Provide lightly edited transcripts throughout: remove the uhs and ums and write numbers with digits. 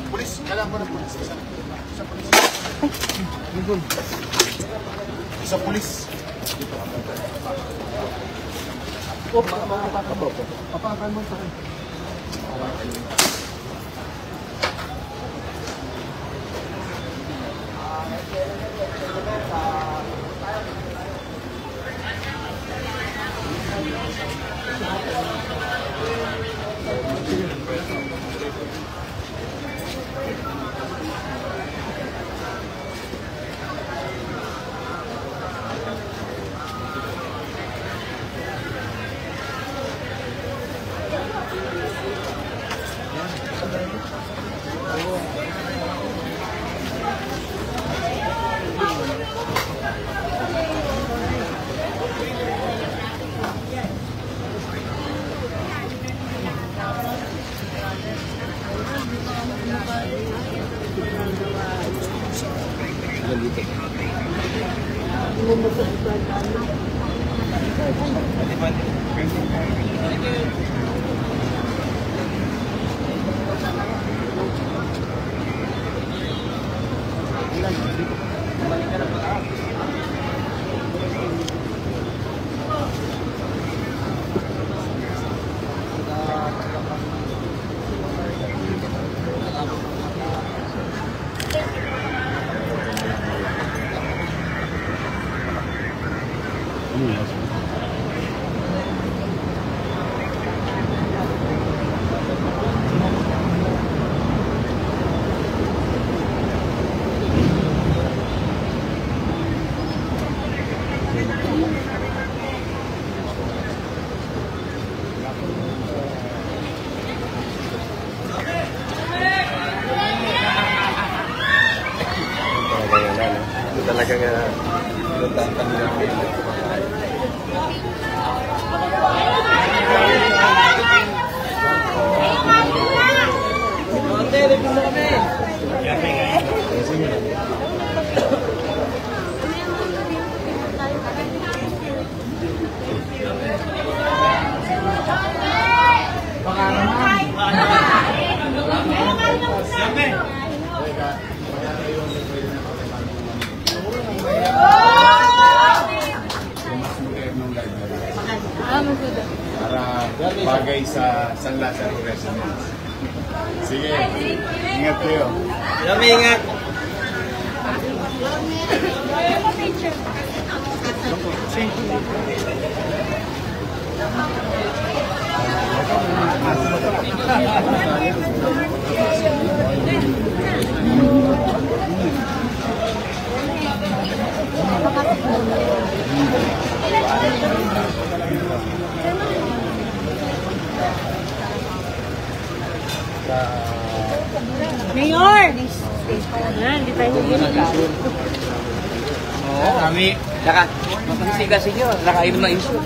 Pulis, kailangan ko ng pulis. Isang pulis. Isang pulis. Oh, papakan mo sa akin. Talagang pinuntahan nila ang mga kumakain. Para bagay sa San Lazaro Residence. Sige, ingat kayo. Kami ingat. Mayor! Hindi tayo humihigas. Oo, kami. Mapansigas inyo. Nakainom na iso.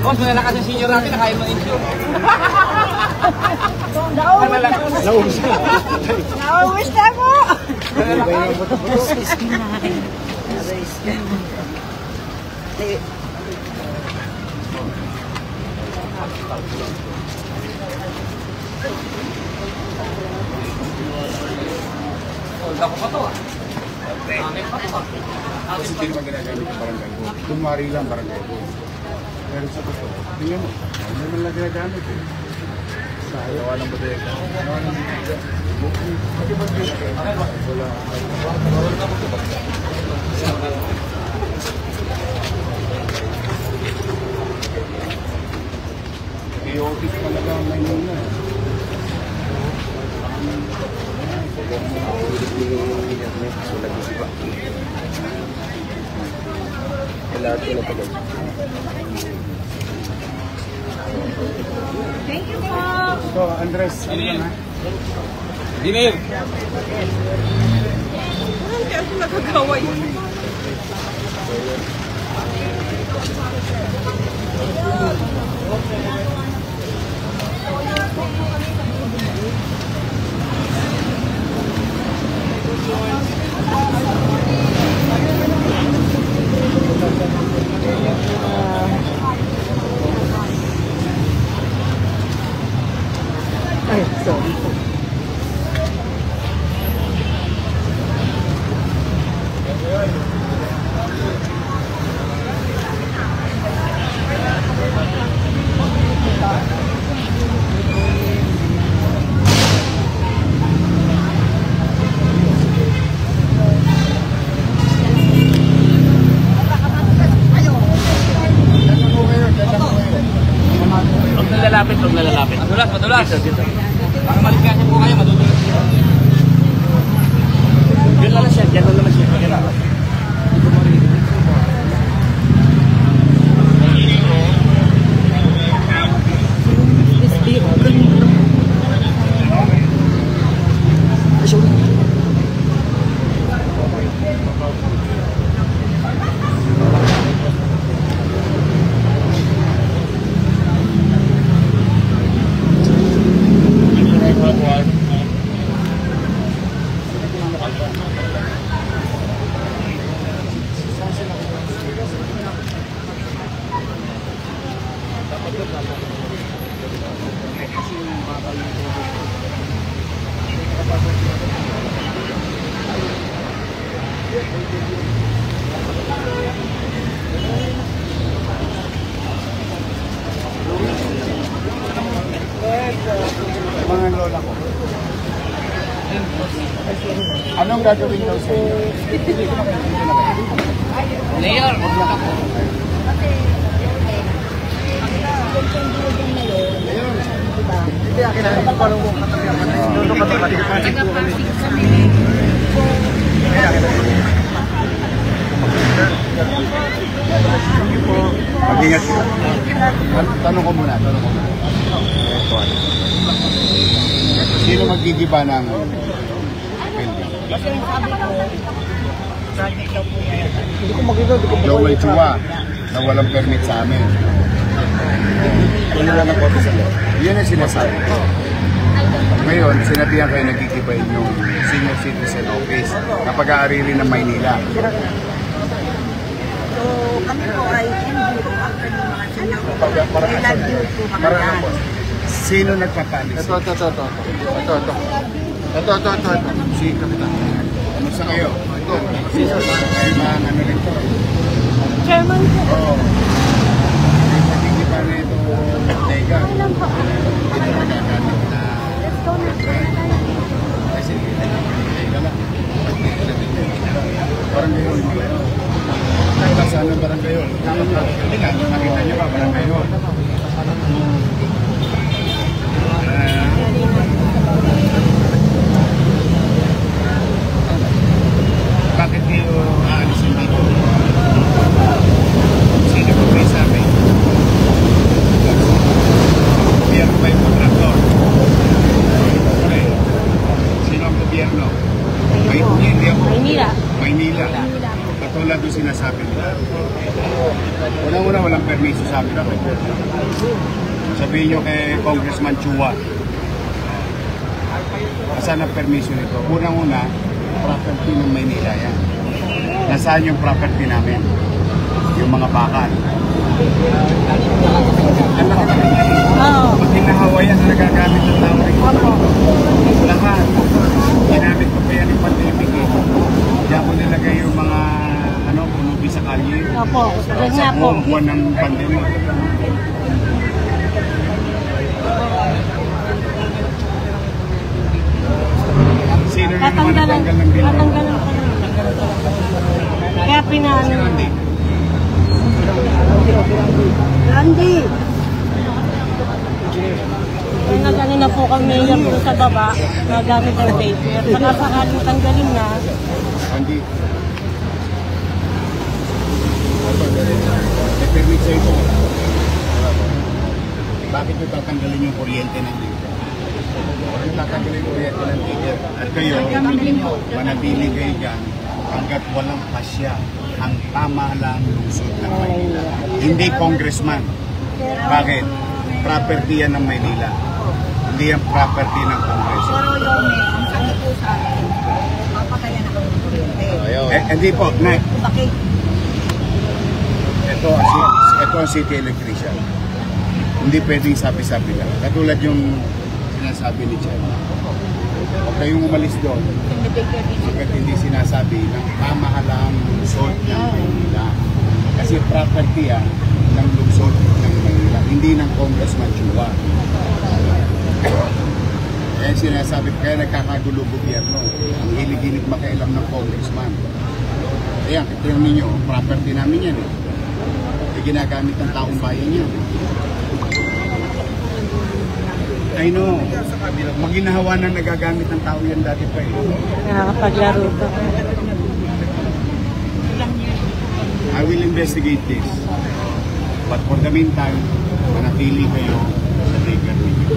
Boss, malalakas yung senior natin. Nakainom na iso. Nauwis na. Nauwis na po! Ako pa to ah. Kasi hindi naman ginagamit ng barangay ko. Tumari lang barangay ko. Pero sa totoo, tingnan mo. Hindi naman lang ginagamit eh. Gawa ng bodega. Gawa ng bodega. Pati ba wala. Chaotic talaga ang Maynila. Lahat ko na pagod. Thank you po. So, Andres, ano ka na? Dinner! Hindi ako nagagawa yun. Ay, sorry. Huwag nalalapit, huwag nalalapit. Madulas, madulas. Baka maligyasin po kayo, madudulas. Yun lang siya, dyan lang naman siya. Mga lola ko. Anong gagawin daw sa inyo? Mayor! Hindi, akin na. Parang mo mag-ingat ka. Tanong ko muna. Sino maggigiba ng building? Hindi ko makita, hindi ko Joel Chua na walang permit sa amin. Wala lang ako sa loob. Yun ang sinasabi ko. Ngayon, sinabihan kayo nagkikibay yung senior citizen office na pag-aarili ng Maynila. So, kami po ay NGO after ng mga senior. Ilan yun po kami yan. Sino nagpapalis? Ito. Si Kapitan. Kamusta kayo? Ito. Ay, mga ano nito. Chairman po. Oo. Nagkikiba na ito. Tega. Ito nagagamit na. Let's go na. Kasi tega lang. Parang gayon. Saan ang barang gayon? Hindi nga, makita niyo ba barang gayon? Bakit kayo aalisin dito? Sino po may sabi? Gobyerno ba yung kontraktor? Okay. Sino ang gobyerno? Hindi ako. Maynila. Katulad yung sinasabi nila. Unang-una walang permiso sa amin ako. Sabihin nyo kay Congressman Chua. Saan ang permiso nito? Unang-una, property ng Maynila yan. Nasaan yung property namin? Yung mga bakal. Ang laki na rin yan. Pag hinahawa yan na nagagamit ng tao rin. Lahat. Ginamit ko pa yan yung pandemic eh. Diyan ko nilagay yung mga punubi sa kalye. Opo, Sa buong buwan ng pandemic. Sino yung naman natanggal ng bilang? Tatanggalan pa naman. Kaya pinaano. Randy. Randy! Kung nagano na po kami mayor po sa baba, nagamit ang paper. Saka sakaling tanggalin na. Randy. May permit sa ito. bakit nyo tatanggalin yung kuryente ng tiger? Bakit tatanggalin yung kuryente ng tiger? At kayo, manatili kayo dyan hanggat walang pasya ang pamahalang lungsod ng Maynila. Hindi congressman. Bakit? Property yan ng Maynila. Hindi yan property ng Congress. Pero yung ang sabi po sa akin, papatayan ako ng kuryente. Hindi po, Nay. Bakit? Ito ang city electrician. Hindi pwedeng sabi-sabi lang. Katulad yung sinasabi ni Chen. Huwag kayong umalis doon. Hanggat hindi sinasabi ng pamahalaang lungsod ng Maynila. Kasi property yan ng lungsod ng Maynila. Hindi ng Congressman Chua. Kaya sinasabi, kaya nagkakagulo gobyerno. Ang hilig-hilig makailam ng congressman. Kaya, tingnan ninyo, property namin yan eh. Ginagamit ng taong bayan yan. I know. Maginahawa na nagagamit ng tao yan dati pa eh. Nakakapaglaro pa. I will investigate this. But for the meantime, manatili kayo sa tiger ninyo.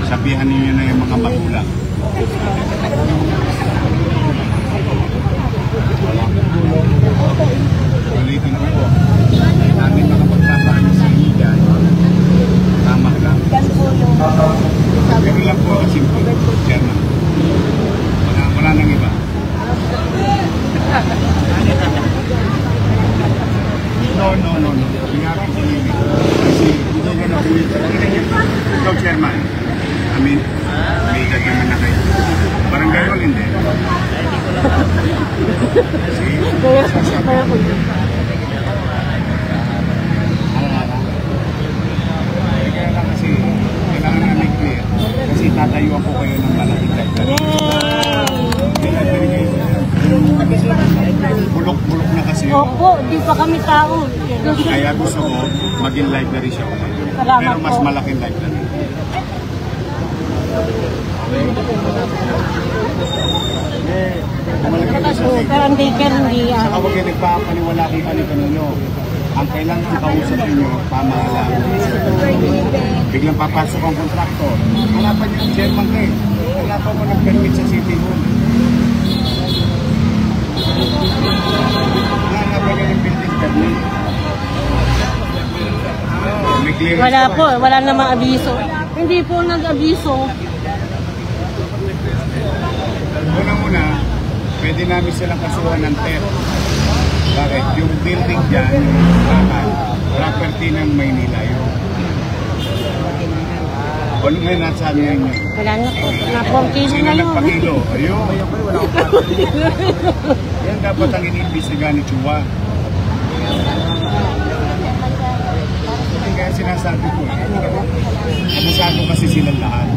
Sabihan ninyo na yung mga magulang. Ulitin ko po. Namin mga pagpapaano sa inyo dyan. Tama lang. Pero lang po simple. Chairman. Wala nang iba. No. We have to believe it. Kasi ito na nabulit. Ikaw, Chairman. I mean, may gagawin na kayo. Barangay hall, hindi. Kasi kailangan namin clear. Kasi tatayuan ko kayo ng malaking library. Bulok-bulok na kasi yun. Opo, di pa kami tao. Kaya gusto ko maging library siya ulit. Salamat Pero mas po. malaking library. Malaki na siya. Pero ang daycare hindi Saka huwag kayo nagpapaniwala kay kanino. Ang kailangan kausap ninyo, pamahalaan. Biglang papasok ang kontraktor. Hanapan niyo ang chairman kayo. Hanapan mo nag-permit sa City Hall. Hanapan niyo ng building permit. May clearance Wala pa. po, wala namang abiso. Hindi po nag-abiso. Una-una, pwede namin silang kasuhan ng TEP. Bakit? Yung building dyan, property ng Maynila yun. Ano ngayon nasabi ninyo? Wala na po. Na-14 Sino na yun. nagpakilo? Ayun. Yan dapat ang iniimbestiga ni Chua. Kaya sinasabi ko abusado kasi silang lahat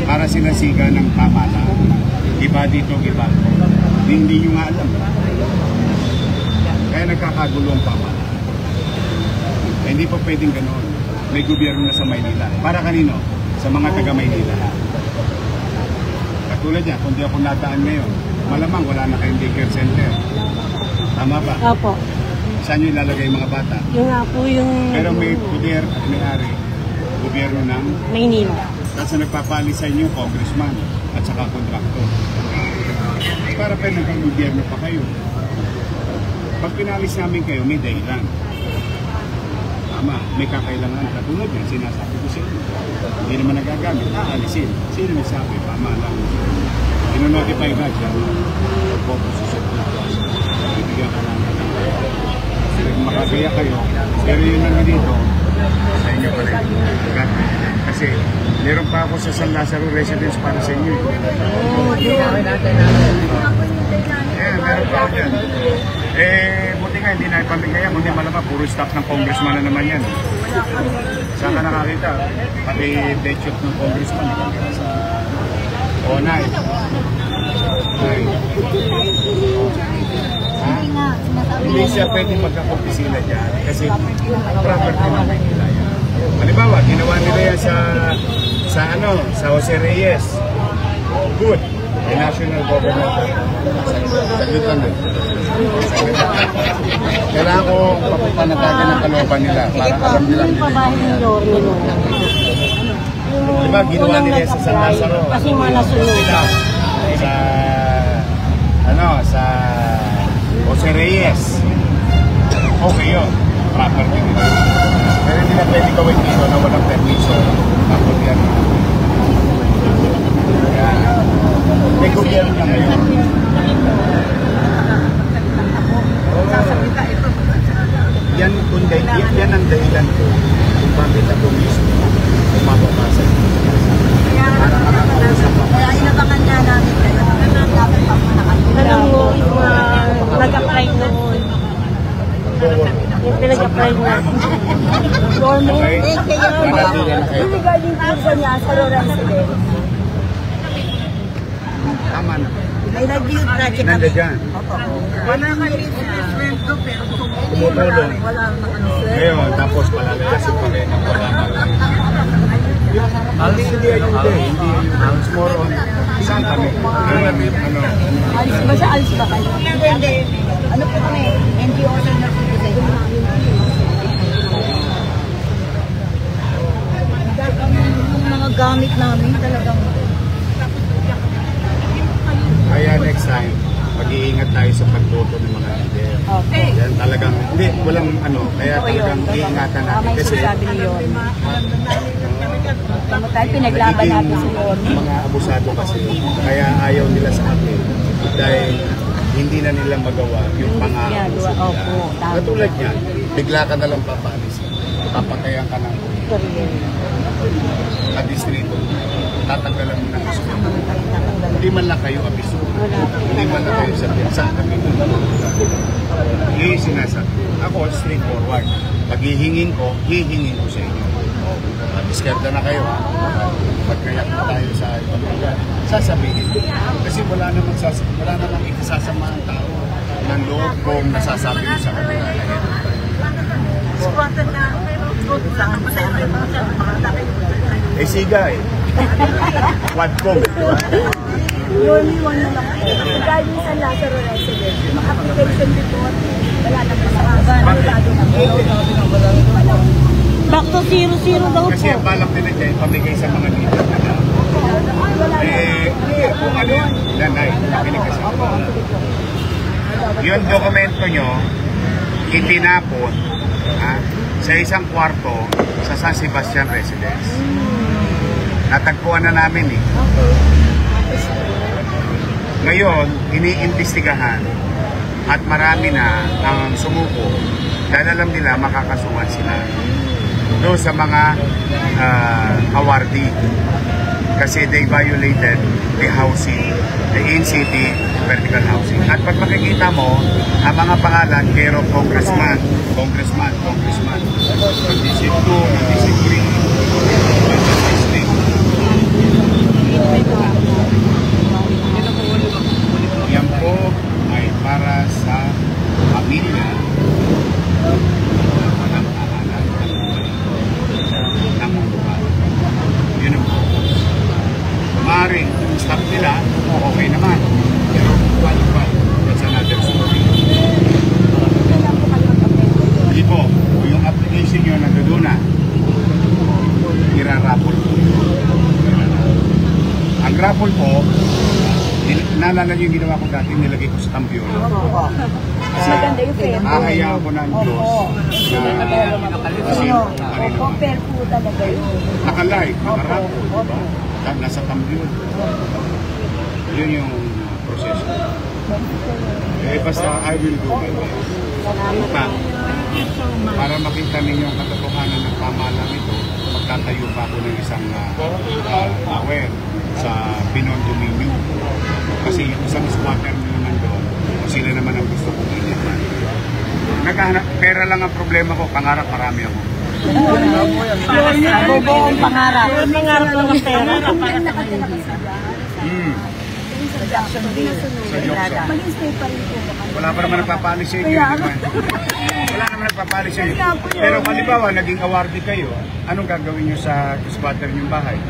para sinasiga ng pamahalaan. Iba dito, iba. Hindi nyo nga alam. Kaya nagkakagulo ang pamahalaan. Hindi pa pwedeng ganoon. May gobyerno na sa Maynila. Para kanino? Sa mga taga Maynila. Katulad niya, kung di ako nataan ngayon, malamang wala na kayong daycare center. Tama ba? Opo. Saan nyo ilalagay yung mga bata? Yung nga po yung Pero may poder at may-ari, gobyerno ng, Maynila. kasi nagpapalit sa inyo, congressman at saka kontraktor. Para pa naging-gobyerno pa kayo. Pag pinalis namin kayo, may dahilan. Tama, may kakailangan. Katulad yan, sinasabi ko sa inyo. Hindi naman nagagamit, aalisin. Sino may sabi? Tama lang. Ino-notify na siya. Pagpoposisyon ko. Bibigyan ka lang. Makagaya kayo. Pero yun naman dito, sa inyo pa rin. Kasi meron pa ako sa San Lazaro Residence para sa inyo. Meron pa ako dyan. Buti nga hindi na ipamigay yan. Buti malamang puro staff ng congressman na naman yan. Saan ka nakakita? Pati deadshot ng congressman. Sa Onay. Hindi siya pwede magkakompisila dyan kasi property ng Maynila yan. Halimbawa, ginawa nila yan sa Jose Reyes. Good. May national government. Sagutan na. Kailangan ko papapanatagan ng kalooban nila para alam nila Yung pabahay ng Yorme. nung Diba, ginawa unang nila sa San nag-apply. Lazaro. Kasi manasunod. Sa Jose Reyes. Okay yun. Property nila. Pero hindi na pwede gawin dito na walang permiso. Tapos yan. Kaya, may gobyerno na ngayon. Yan ang dahilan ko kung bakit ako mismo umapapasa. Kaya inabangan nga namin kayo. Dapat pa muna kayo. Alam mo, nag-apply noon. Yung pinag-apply na. Okay? Regarding po sa niya sa resident. Tama na. May nag-view project kami. Nandiyan. Wala kayo sweldo pero Tumutulong. wala ano sir. Ngayon, tapos palalayasin pa rin ang wala. Hindi ayuda eh. It's more on saan kami. Alis ba siya? Alis ba kayo? Hindi. Ano po kami? NGO sa Narcotic. Yung mga gamit namin talagang Kaya next time, mag-iingat tayo sa pagboto ng mga leader. okay. Yan talagang, hindi, walang kaya talagang iingatan natin. Kasi Tama tayo, pinaglaban natin si Yorme. mga abusado kasi, kaya ayaw nila sa atin. Dahil hindi na nila magawa yung pangako sa Opo, nila. tama. Katulad niyan, bigla ka na lang papalisin. Papatayan ka ng distrito. Tatanggalan mo ng gusto. Hindi man lang kayo abiso. Hindi man lang kayo sabihin. Saan kami? Yun yung sinasabi. Ako, straightforward. Pag hihingin ko sa inyo. Diskarda na kayo. Magkayak na tayo sa ibang lugar. Sasabihin. Kasi wala namang ikasasama ang tao ng loob kong nasasabi mo sa kanila. Siga eh. Quadcom. Yorme, one na lang. Regarding sa Lazaro resident, yung application report, wala na sa Back to 0-0 daw Kasi po. ang balak nila dyan, pamigay sa mga leader nila. Kung ano yan, nanay, nakinig kasi. Yung dokumento nyo, itinapon sa isang kwarto sa San Sebastian Residence. Natagpuan na namin eh. Ngayon, iniimbestigahan at marami na ang sumuko dahil alam nila makakasuhan sila doon sa mga awardee kasi they violated the housing, the in-city vertical housing. At pag makikita mo, ang mga pangalan, pero congressman, District 2, District 3, yan po ay para sa pamilya ng anak ng buhay. Yun ang maaaring stop nila, okay naman. Pero qualified, that's another story. Hindi po, yung application nyo nandoon na, irarapol po. Ang raffle po, naalala nyo yung ginawa ko dati, nilagay ko sa tambyo. Kasi ahayaan ko ng Diyos na fair po talaga yun. nakalive, nakaraffle, diba? Nasa tambyo. Yun yung proseso. Basta I will do my best. Para makita ninyo ang katotohanan ng pamahalang ito, magtatayo pa ako ng isang tower sa Pinon Dominion. Kasi yung isang squatter naman doon, sila naman ang gusto kong ilipan. Naghahanap, pera lang ang problema ko, pangarap marami ako. Bobo ang pangarap. Pangarap lang ang pera. Sa Joksa. Wala pa naman nagpapalis sa inyo. Wala naman nagpapalis sa inyo. Pero halimbawa, naging awardee kayo, anong gagawin nyo sa squatter nyong bahay?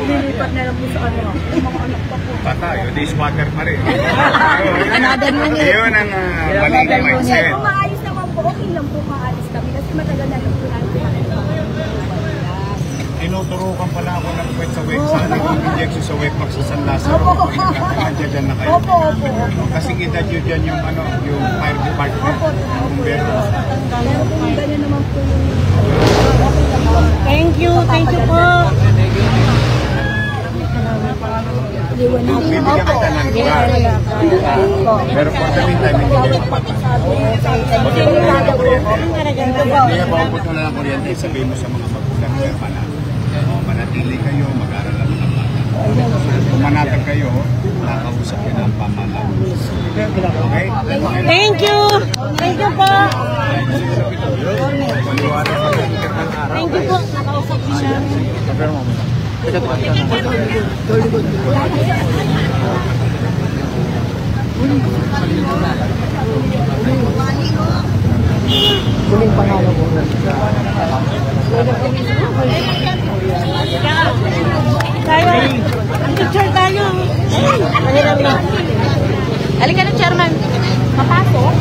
Lilipat na lang po sa ano. Mga anak pa po. Patay, o di squatter pa rin. Another unit. Yun ang maling mindset. Kung maayos naman po, okay lang po maalis kami kasi matagal na lang po namin. tinuturukan pala ako ng wet sa wet. Sana yung injection sa wet pack sa San Lazaro. Nandiyan dyan na kayo. Opo, opo, opo. Kasi kita nyo dyan yung ano, yung fire department. Yung bumbero. Pero kung ganyan naman po yung... Thank you po. Bibigyan kita ng lugar. Pero for the meantime, hindi kayo hindi ka paupot mo na ng kuryente. Sabihin mo sa mga magulang kayo manatili kayo, mag-aral lang ng bata. Kung manatag kayo, nakausap yun ang pamahalaan. Okay? Thank you po. Thank you po. Nakausap ko siya. Tayo. Ang picture tayo. Mahirap na. Halika na, chairman. Papasok.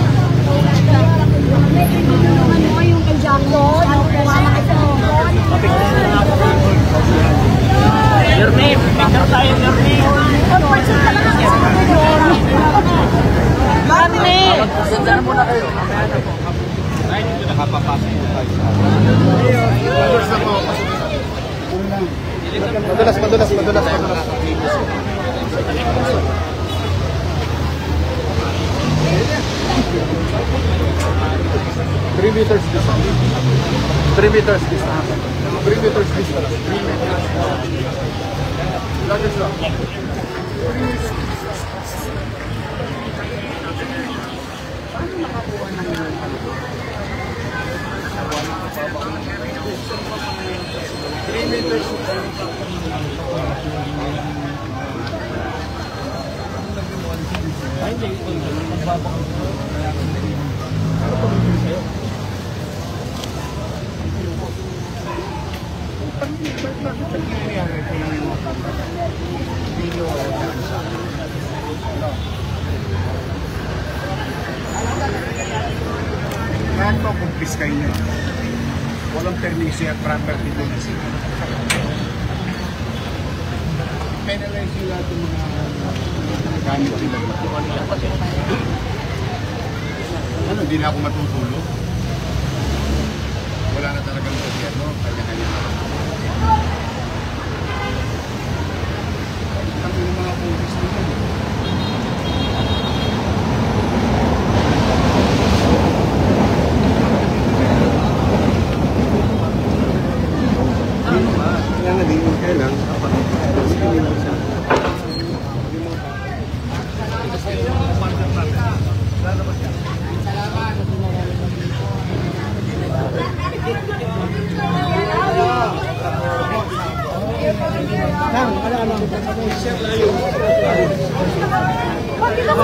Ano yung kay Jackson? Kumama ka sa Hongkong? Your name. Picture tayo, your name. Mami. Sandyan muna kayo. Ay, dito nakapapasok po tayo. Madulas. 3 meters distance. 3 meters distance. 3 meters distance. 3 meters distance. Luggage lang. Paano nakakuha ng ano? 3 meters lahat po kumpis kayo nyo. Walang permisi at property policy. Penalize yung lahat yung mga gamit nila. Ano, hindi na ako matutulog. Wala na talagang gobyerno, kanya-kanya na. Ang mga kumpis nila. Bakit ako?